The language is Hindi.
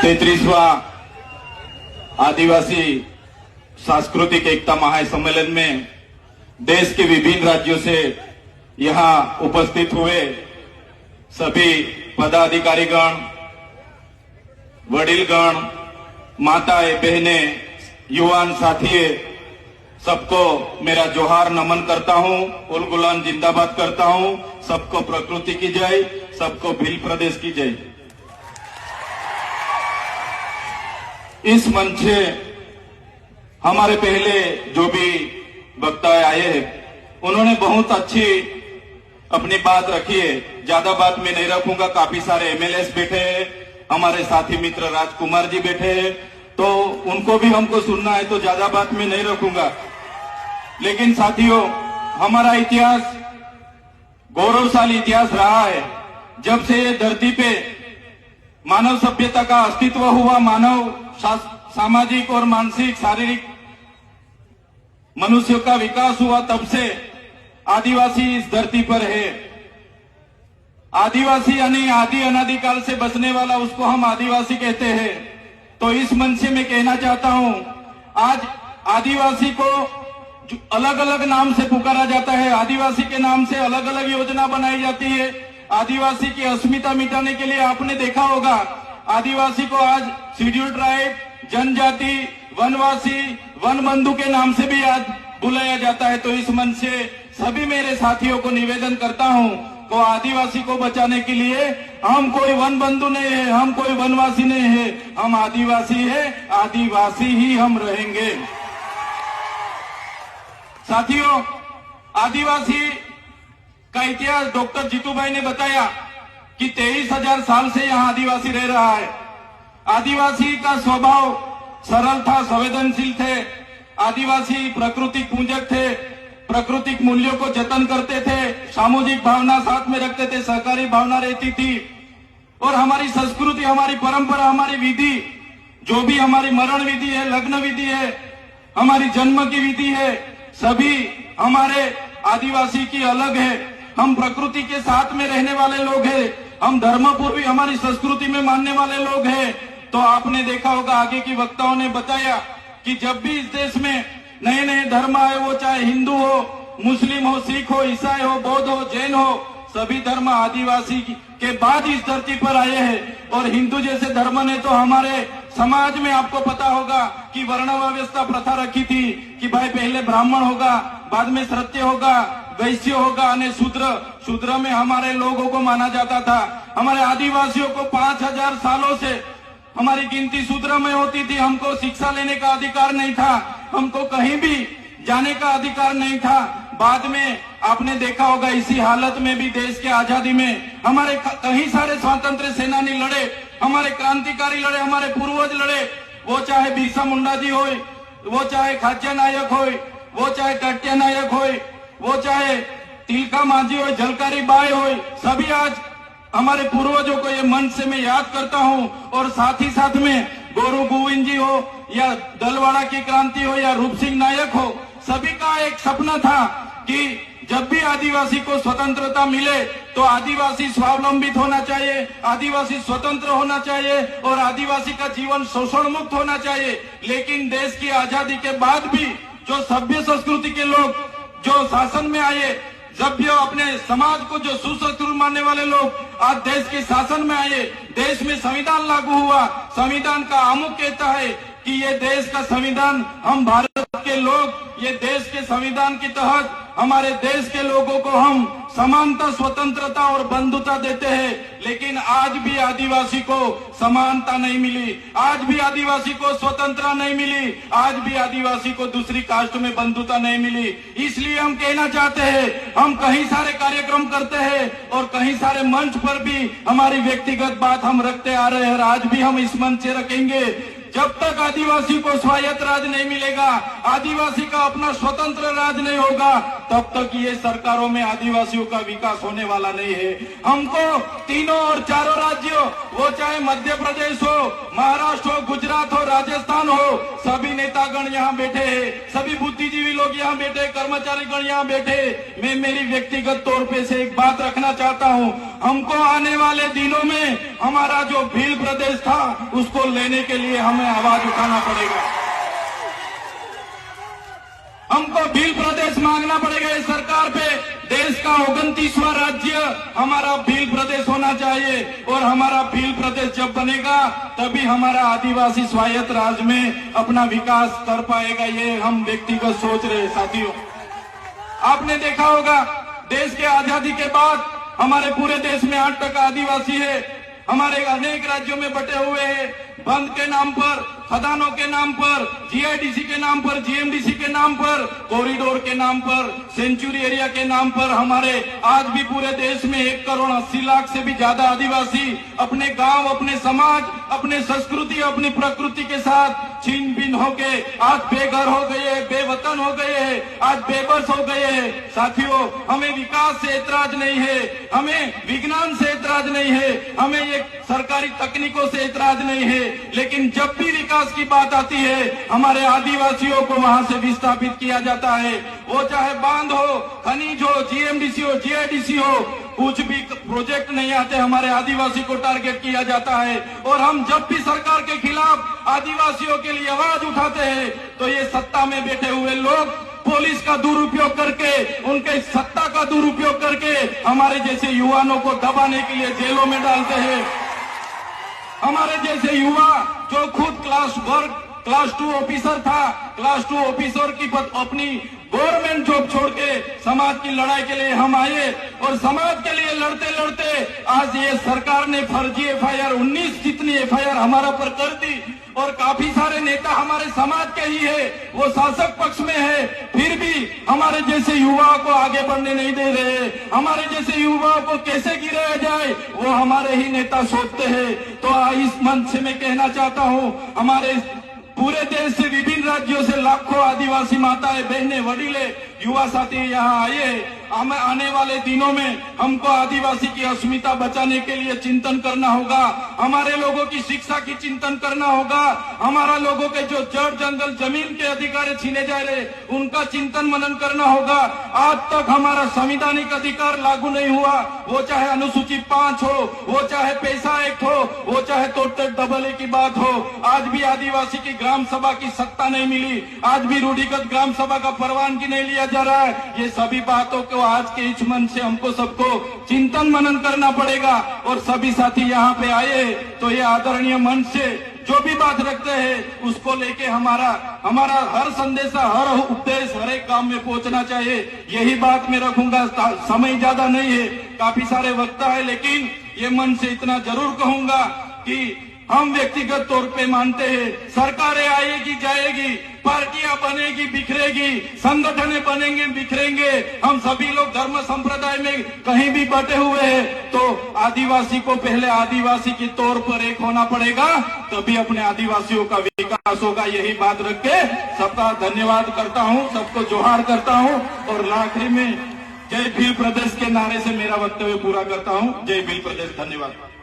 33वां आदिवासी सांस्कृतिक एकता महासम्मेलन में देश के विभिन्न राज्यों से यहां उपस्थित हुए सभी पदाधिकारीगण, वडीलगण, माताएं, बहनें, युवान साथी, सबको मेरा जोहार नमन करता हूं, उल गुलाम जिंदाबाद करता हूं। सबको प्रकृति की जय, सबको भील प्रदेश की जय। इस मंच से हमारे पहले जो भी वक्ता आए हैं उन्होंने बहुत अच्छी अपनी बात रखी है। ज्यादा बात मैं नहीं रखूंगा। काफी सारे एमएलएस बैठे हैं, हमारे साथी मित्र राजकुमार जी बैठे हैं, तो उनको भी हमको सुनना है, तो ज्यादा बात मैं नहीं रखूंगा। लेकिन साथियों, हमारा इतिहास गौरवशाली इतिहास रहा है। जब से ये धरती पे मानव सभ्यता का अस्तित्व हुआ, मानव सामाजिक और मानसिक शारीरिक मनुष्य का विकास हुआ, तब से आदिवासी इस धरती पर है। आदिवासी यानी आदि अनादिकाल से बसने वाला, उसको हम आदिवासी कहते हैं। तो इस मंच से मैं कहना चाहता हूं, आज आदिवासी को अलग अलग नाम से पुकारा जाता है, आदिवासी के नाम से अलग अलग योजना बनाई जाती है। आदिवासी की अस्मिता मिटाने के लिए आपने देखा होगा, आदिवासी को आज शेड्यूल ट्राइब, जनजाति, वनवासी, वन बंधु के नाम से भी आज बुलाया जाता है। तो इस मंच से सभी मेरे साथियों को निवेदन करता हूं को आदिवासी को बचाने के लिए हम कोई वन बंधु नहीं है, हम कोई वनवासी नहीं है, हम आदिवासी है, आदिवासी ही हम रहेंगे। साथियों, आदिवासी का इतिहास डॉक्टर जीतू भाई ने बताया कि 23,000 साल से यहाँ आदिवासी रह रहा है। आदिवासी का स्वभाव सरल था, संवेदनशील थे। आदिवासी प्राकृतिक पूजक थे, प्राकृतिक मूल्यों को जतन करते थे, सामूहिक भावना साथ में रखते थे, सहकारी भावना रहती थी। और हमारी संस्कृति, हमारी परंपरा, हमारी विधि, जो भी हमारी मरण विधि है, लग्न विधि है, हमारी जन्म की विधि है, सभी हमारे आदिवासी की अलग है। हम प्रकृति के साथ में रहने वाले लोग हैं, हम धर्मपूर्वी हमारी संस्कृति में मानने वाले लोग हैं। तो आपने देखा होगा, आगे की वक्ताओं ने बताया कि जब भी इस देश में नए नए धर्म आए, वो चाहे हिंदू हो, मुस्लिम हो, सिख हो, ईसाई हो, बौद्ध हो, जैन हो, सभी धर्म आदिवासी के बाद इस धरती पर आए हैं। और हिंदू जैसे धर्म ने तो हमारे समाज में, आपको पता होगा कि वर्ण व्यवस्था प्रथा रखी थी कि भाई पहले ब्राह्मण होगा, बाद में क्षत्रिय होगा, वैश्य होगा, और शूद्र में हमारे लोगों को माना जाता था। हमारे आदिवासियों को 5,000 सालों से हमारी गिनती शूद्र में होती थी। हमको शिक्षा लेने का अधिकार नहीं था, हमको कहीं भी जाने का अधिकार नहीं था। बाद में आपने देखा होगा, इसी हालत में भी देश के आजादी में हमारे कई सारे स्वतंत्र सेनानी लड़े, हमारे क्रांतिकारी लड़े, हमारे पूर्वज लड़े। वो चाहे बिरसा मुंडा जी हो, वो चाहे खाच्या नायक हो, वो चाहे टट्या नायक हो, वो चाहे तिलका माझी हो, झलकारी बाई हो, सभी आज हमारे पूर्वजों को ये मन से मैं याद करता हूं। और साथ ही साथ में गोरू गोविंद जी हो, या दलवाड़ा की क्रांति हो, या रूप सिंह नायक हो, सभी का एक सपना था कि जब भी आदिवासी को स्वतंत्रता मिले तो आदिवासी स्वावलंबित होना चाहिए, आदिवासी स्वतंत्र होना चाहिए और आदिवासी का जीवन शोषण मुक्त होना चाहिए। लेकिन देश की आजादी के बाद भी जो सभ्य संस्कृति के लोग जो शासन में आए, जब भी अपने समाज को जो सुसंस्कृत मानने वाले लोग आज देश के शासन में आए, देश में संविधान लागू हुआ। संविधान का आमुख कहता है कि ये देश का संविधान, हम भारत के लोग ये देश के संविधान के तहत हमारे देश के लोगों को हम समानता, स्वतंत्रता और बंधुता देते हैं। लेकिन आज भी आदिवासी को समानता नहीं मिली, आज भी आदिवासी को स्वतंत्रता नहीं मिली, आज भी आदिवासी को दूसरी कास्ट में बंधुता नहीं मिली। इसलिए हम कहना चाहते हैं, हम कई सारे कार्यक्रम करते हैं और कई सारे मंच पर भी हमारी व्यक्तिगत बात हम रखते आ रहे हैं। आज भी हम इस मंच से रखेंगे। जब तक आदिवासी को स्वायत्त राज नहीं मिलेगा, आदिवासी का अपना स्वतंत्र राज नहीं होगा, तब तक ये सरकारों में आदिवासियों का विकास होने वाला नहीं है। हमको तीनों और चारों राज्यों, वो चाहे मध्य प्रदेश हो, महाराष्ट्र हो, गुजरात हो, राजस्थान हो, सभी नेतागण यहाँ बैठे हैं, सभी बुद्धिजीवी लोग यहाँ बैठे, कर्मचारी गण यहाँ बैठे। मैं मेरी व्यक्तिगत तौर पे से एक बात रखना चाहता हूँ, हमको आने वाले दिनों में हमारा जो भील प्रदेश था उसको लेने के लिए हमें आवाज उठाना पड़ेगा। हमको भील प्रदेश मांगना पड़ेगा इस सरकार पे। देश का 29वां राज्य हमारा भील प्रदेश होना चाहिए और हमारा भील प्रदेश जब बनेगा तभी हमारा आदिवासी स्वायत्त राज्य में अपना विकास कर पाएगा। ये हम व्यक्तिगत सोच रहे साथियों। आपने देखा होगा देश के आजादी के बाद हमारे पूरे देश में 8% आदिवासी है। हमारे अनेक राज्यों में बटे हुए हैं। बंद के नाम पर, खदानों के नाम पर, जीआईडीसी के नाम पर, जीएमडीसी के नाम पर, कॉरिडोर के नाम पर, सेंचुरी एरिया के नाम पर हमारे आज भी पूरे देश में 1,80,00,000 से भी ज्यादा आदिवासी अपने गांव, अपने समाज, अपने संस्कृति, अपनी प्रकृति के साथ छीन बीन होके आज बेघर हो गए, बेवतन हो गए हैं, आज बेबस हो गए हैं। साथियों, हमें विकास से ऐतराज नहीं है, हमें विज्ञान से ऐतराज नहीं है, हमें ये सरकारी तकनीकों से ऐतराज नहीं है, लेकिन जब भी विकास की बात आती है हमारे आदिवासियों को वहां से विस्थापित किया जाता है। वो चाहे बांध हो, खनिज हो, जीएमडीसी हो, जीआईडीसी हो, कुछ भी प्रोजेक्ट नहीं आते हमारे आदिवासी को टारगेट किया जाता है। और हम जब भी सरकार के खिलाफ आदिवासियों के लिए आवाज उठाते हैं तो ये सत्ता में बैठे हुए लोग पुलिस का दुरुपयोग करके, उनके सत्ता का दुरुपयोग करके हमारे जैसे युवाओं को दबाने के लिए जेलों में डालते हैं। हमारे जैसे युवा जो खुद क्लास 2 ऑफिसर था, क्लास 2 ऑफिसर की अपनी गवर्नमेंट जॉब छोड़ के समाज की लड़ाई के लिए हम आए और समाज के लिए लड़ते लड़ते आज ये सरकार ने फर्जी एफआईआर 19 जितनी एफआईआर हमारा पर कर दी और काफी सारे नेता हमारे समाज के ही है, वो शासक पक्ष में है, फिर भी हमारे जैसे युवाओं को आगे बढ़ने नहीं दे रहे। हमारे जैसे युवाओं को कैसे गिराया जाए वो हमारे ही नेता सोचते हैं। तो इस मंच से मैं कहना चाहता हूँ, हमारे पूरे देश से विभिन्न राज्यों से लाखों आदिवासी माताएं, बहनें, वडीले, युवा साथी यहाँ आए। आने वाले दिनों में हमको आदिवासी की अस्मिता बचाने के लिए चिंतन करना होगा। हमारे लोगों की शिक्षा की चिंतन करना होगा। हमारा लोगों के जो जड़ जंगल जमीन के अधिकार छीने जा रहे उनका चिंतन मनन करना होगा। आज तक हमारा संवैधानिक अधिकार लागू नहीं हुआ, वो चाहे अनुसूची 5 हो, वो चाहे पैसा एक्ट हो, वो चाहे टोटल डबल ए की बात हो। आज भी आदिवासी की ग्राम सभा की सत्ता नहीं मिली, आज भी रूढ़िगत ग्राम सभा का परवानगी नहीं लिया जा रहा है। ये सभी बातों को आज के इस मंच से हमको सबको चिंतन मनन करना पड़ेगा। और सभी साथी यहाँ पे आए तो ये आदरणीय मंच से जो भी बात रखते हैं उसको लेके हमारा हर संदेशा, हर उपदेश हर एक गांव में पहुंचना चाहिए। यही बात मैं रखूंगा। समय ज्यादा नहीं है, काफी सारे वक्ता है, लेकिन ये मंच से इतना जरूर कहूंगा कि हम व्यक्तिगत तौर पे मानते हैं सरकारें आएगी जाएगी, पार्टियां बनेगी बिखरेगी, संगठनें बनेंगे बिखरेंगे, हम सभी लोग धर्म संप्रदाय में कहीं भी बटे हुए हैं, तो आदिवासी को पहले आदिवासी के तौर पर एक होना पड़ेगा, तभी अपने आदिवासियों का विकास होगा। यही बात रख के सबका धन्यवाद करता हूं, सबको जोहार करता हूं और आखिरी में जय भील प्रदेश के नारे से मेरा वक्तव्य पूरा करता हूं। जय भील प्रदेश। धन्यवाद।